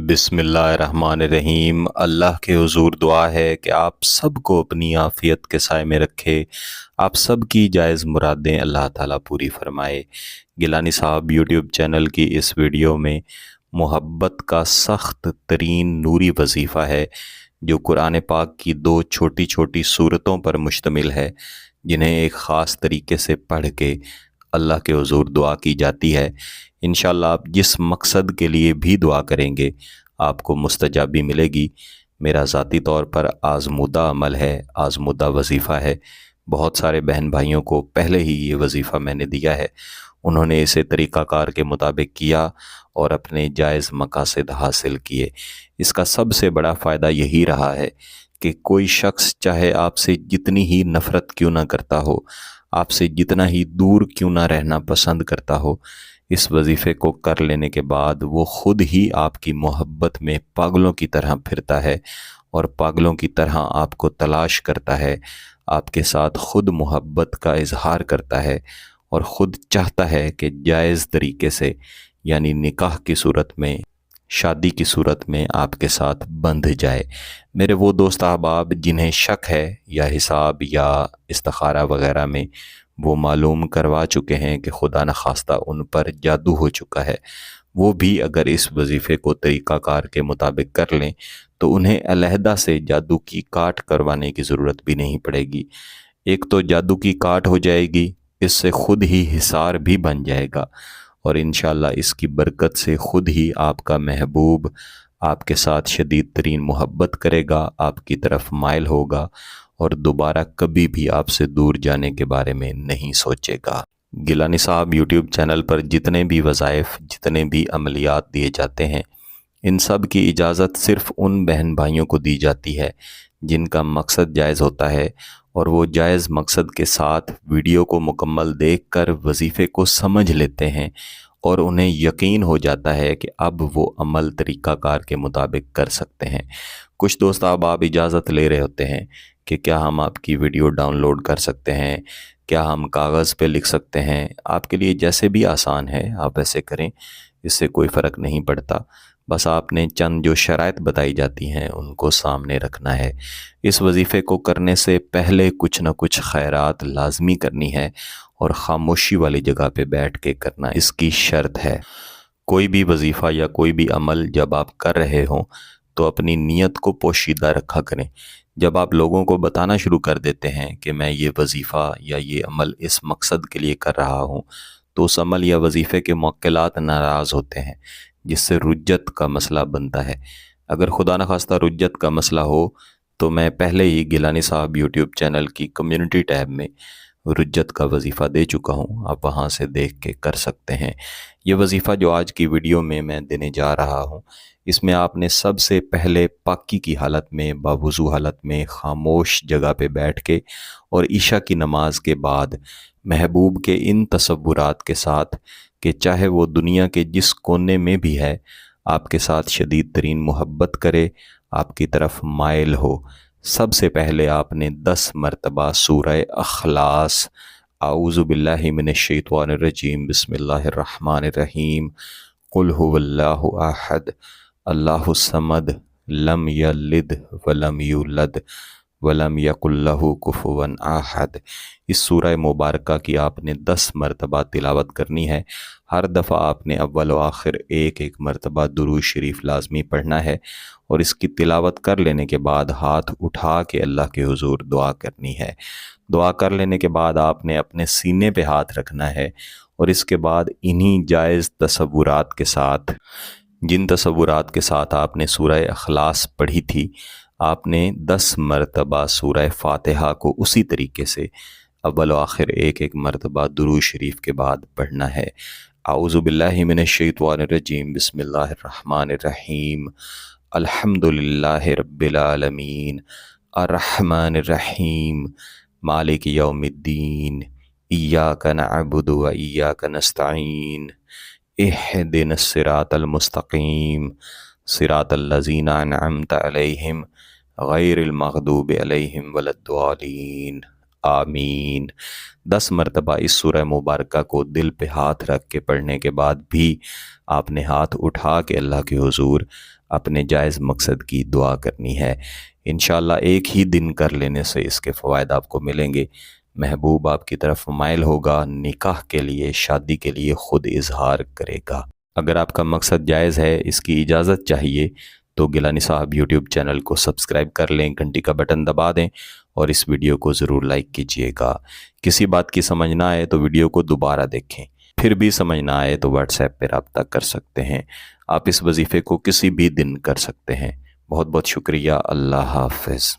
بسم اللہ الرحمن الرحیم۔ اللہ کے حضور دعا ہے کہ آپ سب کو اپنی عافیت کے سائے میں رکھے، آپ سب کی جائز مرادیں اللہ تعالیٰ پوری فرمائے۔ گیلانی صاحب یوٹیوب چینل کی اس ویڈیو میں محبت کا سخت ترین نوری وظیفہ ہے جو قرآن پاک کی دو چھوٹی چھوٹی صورتوں پر مشتمل ہے، جنہیں ایک خاص طریقے سے پڑھ کے اللہ کے حضور دعا کی جاتی ہے۔ انشاءاللہ آپ جس مقصد کے لیے بھی دعا کریں گے آپ کو مستجابی ملے گی۔ میرا ذاتی طور پر آزمودہ عمل ہے، آزمودہ وظیفہ ہے۔ بہت سارے بہن بھائیوں کو پہلے ہی یہ وظیفہ میں نے دیا ہے، انہوں نے اسے طریقہ کار کے مطابق کیا اور اپنے جائز مقاصد حاصل کیے۔ اس کا سب سے بڑا فائدہ یہی رہا ہے کہ کوئی شخص چاہے آپ سے جتنی ہی نفرت کیوں نہ کرتا ہو، آپ سے جتنا ہی دور کیوں نہ رہنا پسند کرتا ہو، اس وظیفے کو کر لینے کے بعد وہ خود ہی آپ کی محبت میں پاگلوں کی طرح پھرتا ہے اور پاگلوں کی طرح آپ کو تلاش کرتا ہے، آپ کے ساتھ خود محبت کا اظہار کرتا ہے اور خود چاہتا ہے کہ جائز طریقے سے یعنی نکاح کی صورت میں، شادی کی صورت میں آپ کے ساتھ بندھ جائے۔ میرے وہ دوست احباب جنہیں شک ہے یا حساب یا استخارہ وغیرہ میں وہ معلوم کروا چکے ہیں کہ خدا نخواستہ ان پر جادو ہو چکا ہے، وہ بھی اگر اس وظیفے کو طریقہ کار کے مطابق کر لیں تو انہیں علیحدہ سے جادو کی کاٹ کروانے کی ضرورت بھی نہیں پڑے گی۔ ایک تو جادو کی کاٹ ہو جائے گی، اس سے خود ہی حصار بھی بن جائے گا اور انشاءاللہ اس کی برکت سے خود ہی آپ کا محبوب آپ کے ساتھ شدید ترین محبت کرے گا، آپ کی طرف مائل ہوگا اور دوبارہ کبھی بھی آپ سے دور جانے کے بارے میں نہیں سوچے گا۔ گیلانی صاحب یوٹیوب چینل پر جتنے بھی وظائف، جتنے بھی عملیات دیے جاتے ہیں، ان سب کی اجازت صرف ان بہن بھائیوں کو دی جاتی ہے جن کا مقصد جائز ہوتا ہے اور وہ جائز مقصد کے ساتھ ویڈیو کو مکمل دیکھ کر وظیفے کو سمجھ لیتے ہیں اور انہیں یقین ہو جاتا ہے کہ اب وہ عمل طریقہ کار کے مطابق کر سکتے ہیں۔ کچھ دوست آپ اجازت لے رہے ہوتے ہیں کہ کیا ہم آپ کی ویڈیو ڈاؤن لوڈ کر سکتے ہیں، کیا ہم کاغذ پہ لکھ سکتے ہیں؟ آپ کے لیے جیسے بھی آسان ہے آپ ایسے کریں، اس سے کوئی فرق نہیں پڑتا، بس آپ نے چند جو شرائط بتائی جاتی ہیں ان کو سامنے رکھنا ہے۔ اس وظیفے کو کرنے سے پہلے کچھ نہ کچھ خیرات لازمی کرنی ہے اور خاموشی والی جگہ پہ بیٹھ کے کرنا اس کی شرط ہے۔ کوئی بھی وظیفہ یا کوئی بھی عمل جب آپ کر رہے ہوں تو اپنی نیت کو پوشیدہ رکھا کریں۔ جب آپ لوگوں کو بتانا شروع کر دیتے ہیں کہ میں یہ وظیفہ یا یہ عمل اس مقصد کے لیے کر رہا ہوں تو اس عمل یا وظیفے کے موکلات ناراض ہوتے ہیں، جس سے رجت کا مسئلہ بنتا ہے۔ اگر خدا نخواستہ رجت کا مسئلہ ہو تو میں پہلے ہی گیلانی صاحب یوٹیوب چینل کی کمیونٹی ٹیب میں رجت کا وظیفہ دے چکا ہوں، آپ وہاں سے دیکھ کے کر سکتے ہیں۔ یہ وظیفہ جو آج کی ویڈیو میں دینے جا رہا ہوں، اس میں آپ نے سب سے پہلے پاکی کی حالت میں، باوضو حالت میں، خاموش جگہ پہ بیٹھ کے اور عشاء کی نماز کے بعد محبوب کے ان تصورات کے ساتھ کہ چاہے وہ دنیا کے جس کونے میں بھی ہے آپ کے ساتھ شدید ترین محبت کرے، آپ کی طرف مائل ہو، سب سے پہلے آپ نے 10 مرتبہ سورہ اخلاص، اعوذ باللہ من الشیطان الرجیم، بسم اللہ الرحمن الرحیم، قل هو اللہ احد اللہ الصمد لم یلد ولم یولد ولم یکن لہ کفوا احد، اس سورہ مبارکہ کی آپ نے 10 مرتبہ تلاوت کرنی ہے۔ ہر دفعہ آپ نے اول و آخر ایک مرتبہ درود شریف لازمی پڑھنا ہے اور اس کی تلاوت کر لینے کے بعد ہاتھ اٹھا کے اللہ کے حضور دعا کرنی ہے۔ دعا کر لینے کے بعد آپ نے اپنے سینے پہ ہاتھ رکھنا ہے اور اس کے بعد انہی جائز تصورات کے ساتھ، جن تصورات کے ساتھ آپ نے سورہ اخلاص پڑھی تھی، آپ نے 10 مرتبہ سورہ فاتحہ کو اسی طریقے سے اول و آخر ایک مرتبہ درود شریف کے بعد پڑھنا ہے۔ اعوذ باللہ من الشیطان الرجیم، بسم اللہ الرحمن الرحیم، الحمدللہ رب العالمین، الرحمن الرحیم، مالک یوم الدین، ایاک نعبد و ایاک نستعین، اہدنا الصراط المستقیم، صراط الذین انعمت علیہم غیر المغضوب علیہم ولا الضالین، آمین۔ 10 مرتبہ اس سورہ مبارکہ کو دل پہ ہاتھ رکھ کے پڑھنے کے بعد بھی آپ نے ہاتھ اٹھا کے اللہ کے حضور اپنے جائز مقصد کی دعا کرنی ہے۔ انشاءاللہ ایک ہی دن کر لینے سے اس کے فوائد آپ کو ملیں گے۔ محبوب آپ کی طرف مائل ہوگا، نکاح کے لیے، شادی کے لیے خود اظہار کرے گا۔ اگر آپ کا مقصد جائز ہے، اس کی اجازت چاہیے، تو گیلانی صاحب یوٹیوب چینل کو سبسکرائب کر لیں، گھنٹی کا بٹن دبا دیں اور اس ویڈیو کو ضرور لائک کیجئے گا۔ کسی بات کی سمجھ نہ آئے تو ویڈیو کو دوبارہ دیکھیں، پھر بھی سمجھ نہ آئے تو واٹس ایپ پہ رابطہ کر سکتے ہیں۔ آپ اس وظیفے کو کسی بھی دن کر سکتے ہیں۔ بہت بہت شکریہ۔ اللہ حافظ۔